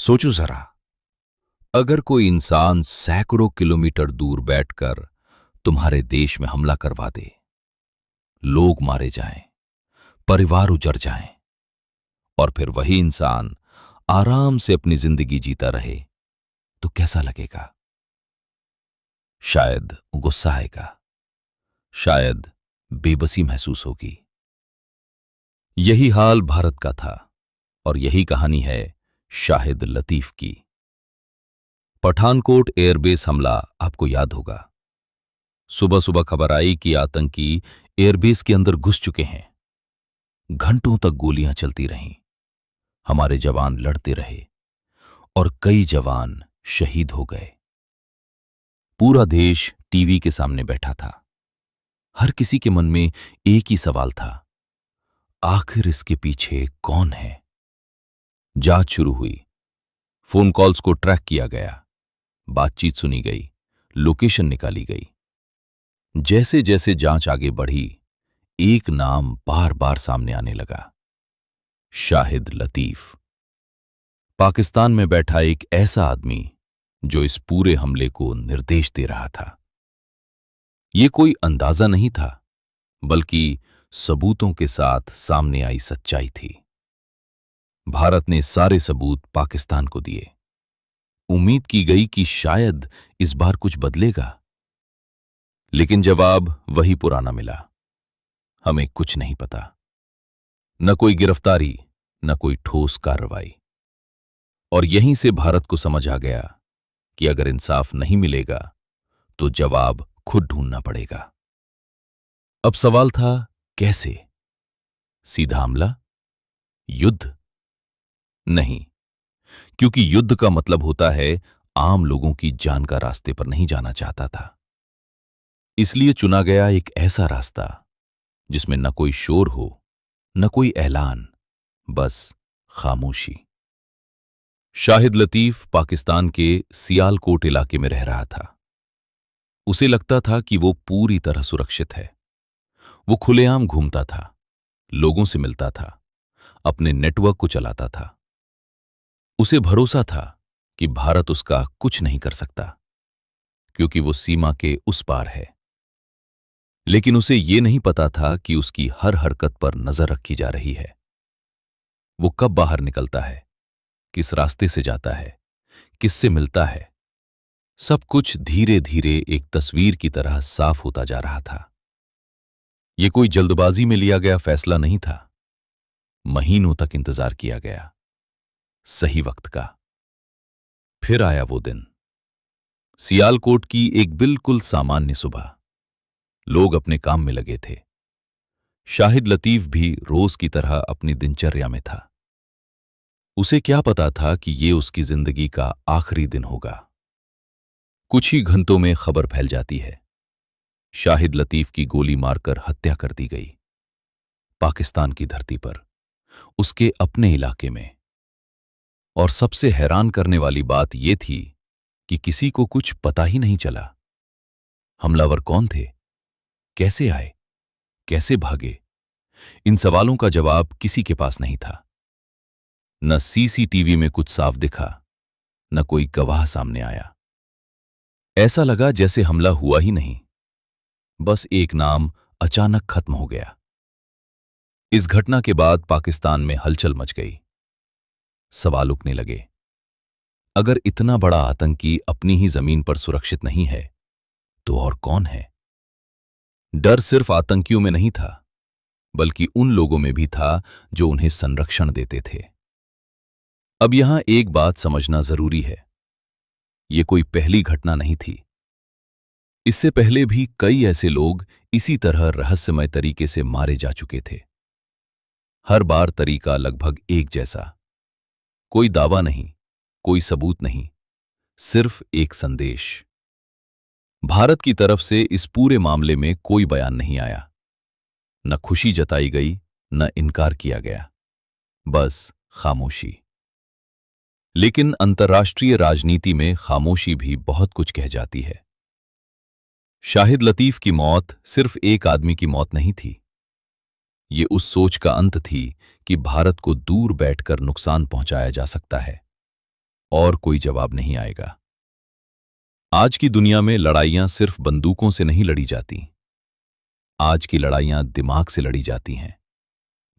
सोचो जरा, अगर कोई इंसान सैकड़ों किलोमीटर दूर बैठकर तुम्हारे देश में हमला करवा दे, लोग मारे जाएं, परिवार उजड़ जाएं, और फिर वही इंसान आराम से अपनी जिंदगी जीता रहे, तो कैसा लगेगा? शायद गुस्सा आएगा, शायद बेबसी महसूस होगी। यही हाल भारत का था, और यही कहानी है शाहिद लतीफ की। पठानकोट एयरबेस हमला आपको याद होगा। सुबह सुबह खबर आई कि आतंकी एयरबेस के अंदर घुस चुके हैं। घंटों तक गोलियां चलती रहीं, हमारे जवान लड़ते रहे और कई जवान शहीद हो गए। पूरा देश टीवी के सामने बैठा था। हर किसी के मन में एक ही सवाल था, आखिर इसके पीछे कौन है? जांच शुरू हुई, फोन कॉल्स को ट्रैक किया गया, बातचीत सुनी गई, लोकेशन निकाली गई। जैसे जैसे जांच आगे बढ़ी, एक नाम बार बार सामने आने लगा, शाहिद लतीफ। पाकिस्तान में बैठा एक ऐसा आदमी जो इस पूरे हमले को निर्देश दे रहा था। यह कोई अंदाजा नहीं था, बल्कि सबूतों के साथ सामने आई सच्चाई थी। भारत ने सारे सबूत पाकिस्तान को दिए। उम्मीद की गई कि शायद इस बार कुछ बदलेगा, लेकिन जवाब वही पुराना मिला, हमें कुछ नहीं पता। न कोई गिरफ्तारी, न कोई ठोस कार्रवाई। और यहीं से भारत को समझ आ गया कि अगर इंसाफ नहीं मिलेगा तो जवाब खुद ढूंढना पड़ेगा। अब सवाल था, कैसे? सीधा हमला? युद्ध? नहीं, क्योंकि युद्ध का मतलब होता है आम लोगों की जान का रास्ते पर नहीं जाना चाहता था। इसलिए चुना गया एक ऐसा रास्ता जिसमें न कोई शोर हो, न कोई ऐलान, बस खामोशी। शाहिद लतीफ पाकिस्तान के सियालकोट इलाके में रह रहा था। उसे लगता था कि वो पूरी तरह सुरक्षित है। वो खुलेआम घूमता था, लोगों से मिलता था, अपने नेटवर्क को चलाता था। उसे भरोसा था कि भारत उसका कुछ नहीं कर सकता, क्योंकि वो सीमा के उस पार है। लेकिन उसे ये नहीं पता था कि उसकी हर हरकत पर नजर रखी जा रही है। वो कब बाहर निकलता है, किस रास्ते से जाता है, किससे मिलता है, सब कुछ धीरे धीरे एक तस्वीर की तरह साफ होता जा रहा था। ये कोई जल्दबाजी में लिया गया फैसला नहीं था। महीनों तक इंतजार किया गया, सही वक्त का। फिर आया वो दिन, सियालकोट की एक बिल्कुल सामान्य सुबह। लोग अपने काम में लगे थे। शाहिद लतीफ भी रोज की तरह अपनी दिनचर्या में था। उसे क्या पता था कि ये उसकी जिंदगी का आखिरी दिन होगा। कुछ ही घंटों में खबर फैल जाती है, शाहिद लतीफ की गोली मारकर हत्या कर दी गई, पाकिस्तान की धरती पर, उसके अपने इलाके में। और सबसे हैरान करने वाली बात यह थी कि किसी को कुछ पता ही नहीं चला। हमलावर कौन थे, कैसे आए, कैसे भागे? इन सवालों का जवाब किसी के पास नहीं था। न सीसीटीवी में कुछ साफ दिखा, न कोई गवाह सामने आया। ऐसा लगा जैसे हमला हुआ ही नहीं, बस एक नाम अचानक खत्म हो गया। इस घटना के बाद पाकिस्तान में हलचल मच गई। सवाल उठने लगे, अगर इतना बड़ा आतंकी अपनी ही जमीन पर सुरक्षित नहीं है, तो और कौन है? डर सिर्फ आतंकियों में नहीं था, बल्कि उन लोगों में भी था जो उन्हें संरक्षण देते थे। अब यहां एक बात समझना जरूरी है, यह कोई पहली घटना नहीं थी। इससे पहले भी कई ऐसे लोग इसी तरह रहस्यमय तरीके से मारे जा चुके थे। हर बार तरीका लगभग एक जैसा, कोई दावा नहीं, कोई सबूत नहीं, सिर्फ एक संदेश। भारत की तरफ से इस पूरे मामले में कोई बयान नहीं आया, न खुशी जताई गई, न इनकार किया गया, बस खामोशी। लेकिन अंतर्राष्ट्रीय राजनीति में खामोशी भी बहुत कुछ कह जाती है। शाहिद लतीफ की मौत सिर्फ एक आदमी की मौत नहीं थी। ये उस सोच का अंत थी कि भारत को दूर बैठकर नुकसान पहुंचाया जा सकता है। और कोई जवाब नहीं आएगा। आज की दुनिया में लड़ाइयां सिर्फ बंदूकों से नहीं लड़ी जाती। आज की लड़ाइयां दिमाग से लड़ी जाती हैं,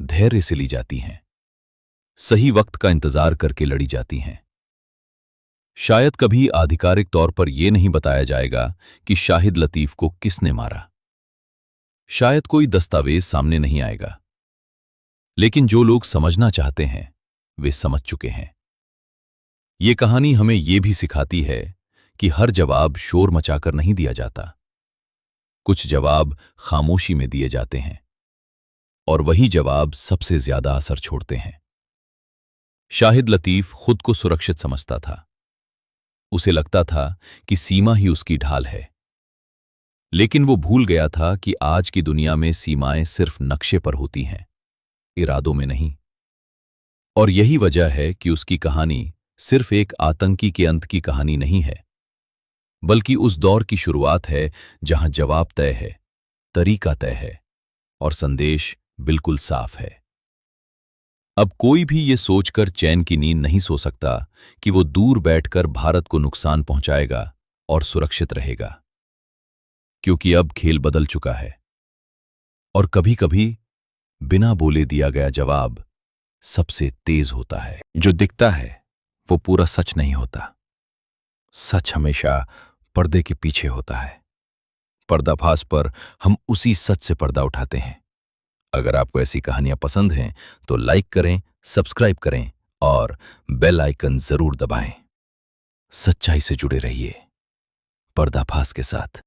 धैर्य से ली जाती हैं, सही वक्त का इंतजार करके लड़ी जाती हैं। शायद कभी आधिकारिक तौर पर यह नहीं बताया जाएगा कि शाहिद लतीफ को किसने मारा। शायद कोई दस्तावेज सामने नहीं आएगा। लेकिन जो लोग समझना चाहते हैं वे समझ चुके हैं। ये कहानी हमें यह भी सिखाती है कि हर जवाब शोर मचाकर नहीं दिया जाता। कुछ जवाब खामोशी में दिए जाते हैं और वही जवाब सबसे ज्यादा असर छोड़ते हैं। शाहिद लतीफ खुद को सुरक्षित समझता था। उसे लगता था कि सीमा ही उसकी ढाल है। लेकिन वो भूल गया था कि आज की दुनिया में सीमाएं सिर्फ नक्शे पर होती हैं, इरादों में नहीं। और यही वजह है कि उसकी कहानी सिर्फ एक आतंकी के अंत की कहानी नहीं है, बल्कि उस दौर की शुरुआत है जहां जवाब तय है, तरीका तय है और संदेश बिल्कुल साफ है। अब कोई भी ये सोचकर चैन की नींद नहीं सो सकता कि वो दूर बैठकर भारत को नुकसान पहुंचाएगा और सुरक्षित रहेगा, क्योंकि अब खेल बदल चुका है। और कभी-कभी बिना बोले दिया गया जवाब सबसे तेज होता है। जो दिखता है वो पूरा सच नहीं होता। सच हमेशा पर्दे के पीछे होता है। पर्दाफाश पर हम उसी सच से पर्दा उठाते हैं। अगर आपको ऐसी कहानियां पसंद हैं तो लाइक करें, सब्सक्राइब करें और बेल आइकन जरूर दबाएं। सच्चाई से जुड़े रहिए पर्दाफाश के साथ।